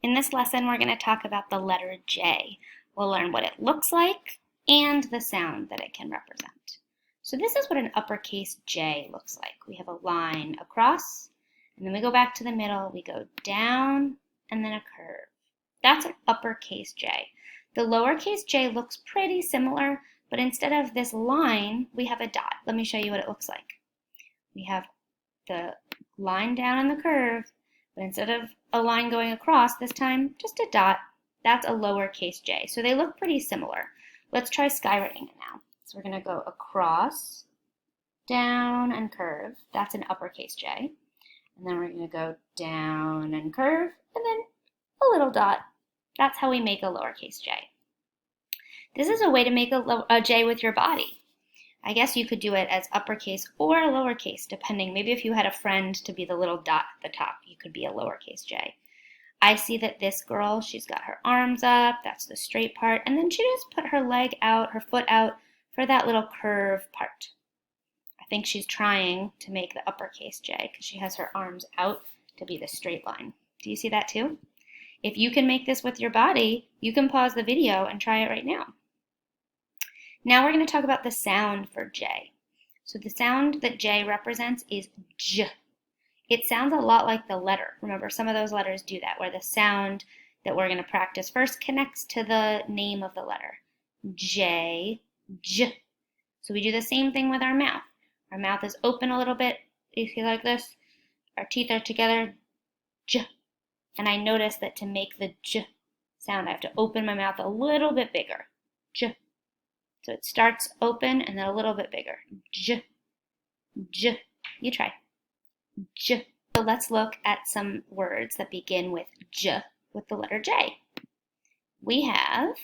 In this lesson, we're going to talk about the letter J. We'll learn what it looks like and the sound that it can represent. So this is what an uppercase J looks like. We have a line across, and then we go back to the middle, we go down, and then a curve. That's an uppercase J. The lowercase j looks pretty similar, but instead of this line, we have a dot. Let me show you what it looks like. We have the line down on the curve, but instead of a line going across, this time just a dot. That's a lowercase j. So they look pretty similar. Let's try skywriting it now. So we're going to go across, down, and curve. That's an uppercase j. And then we're going to go down and curve, and then a little dot. That's how we make a lowercase j. This is a way to make a j with your body. I guess you could do it as uppercase or lowercase, depending. Maybe if you had a friend to be the little dot at the top, you could be a lowercase j. I see that this girl, she's got her arms up, that's the straight part, and then she just put her leg out, her foot out for that little curve part. I think she's trying to make the uppercase j because she has her arms out to be the straight line. Do you see that too? If you can make this with your body, you can pause the video and try it right now. Now we're going to talk about the sound for J. So the sound that J represents is J. It sounds a lot like the letter. Remember, some of those letters do that, where the sound that we're going to practice first connects to the name of the letter. J, J. So we do the same thing with our mouth. Our mouth is open a little bit. You see like this? Our teeth are together. J. And I notice that to make the J sound, I have to open my mouth a little bit bigger. J. So it starts open and then a little bit bigger. J, J. You try. J. So let's look at some words that begin with J with the letter J. We have,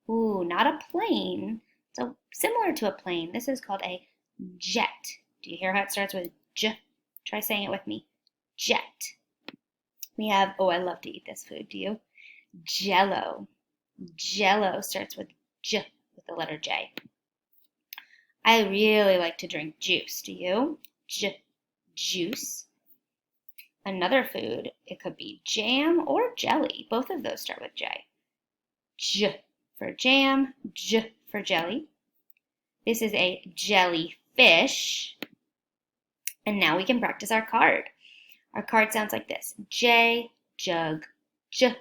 not a plane. So similar to a plane, this is called a jet. Do you hear how it starts with J? Try saying it with me. Jet. We have, I love to eat this food, do you? Jello. Jello starts with J with the letter J. I really like to drink juice, do you? Juice. Another food, it could be jam or jelly. Both of those start with J. J for jam, J for jelly. This is a jellyfish. And now we can practice our card. Our card sounds like this. J, jug, J.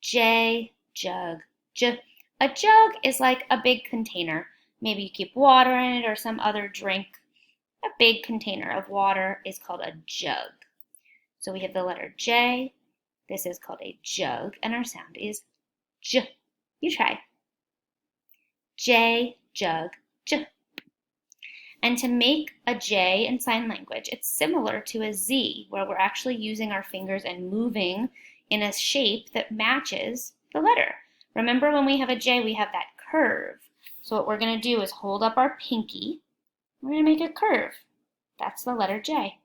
J, jug, J. A jug is like a big container. Maybe you keep water in it or some other drink. A big container of water is called a jug. So we have the letter J. This is called a jug, and our sound is J. You try. J, jug, J. And to make a J in sign language, it's similar to a Z, where we're actually using our fingers and moving in a shape that matches the letter. Remember, when we have a J, we have that curve. So what we're going to do is hold up our pinky. We're going to make a curve. That's the letter J.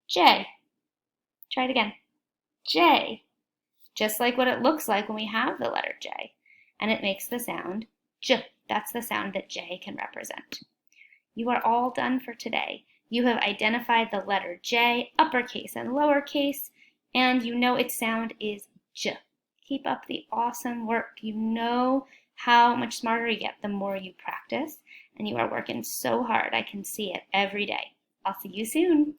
J. Try it again. J. Just like what it looks like when we have the letter J. And it makes the sound J. That's the sound that J can represent. You are all done for today. You have identified the letter J, uppercase and lowercase, and you know its sound is J. Keep up the awesome work. You know how much smarter you get the more you practice, and you are working so hard. I can see it every day. I'll see you soon.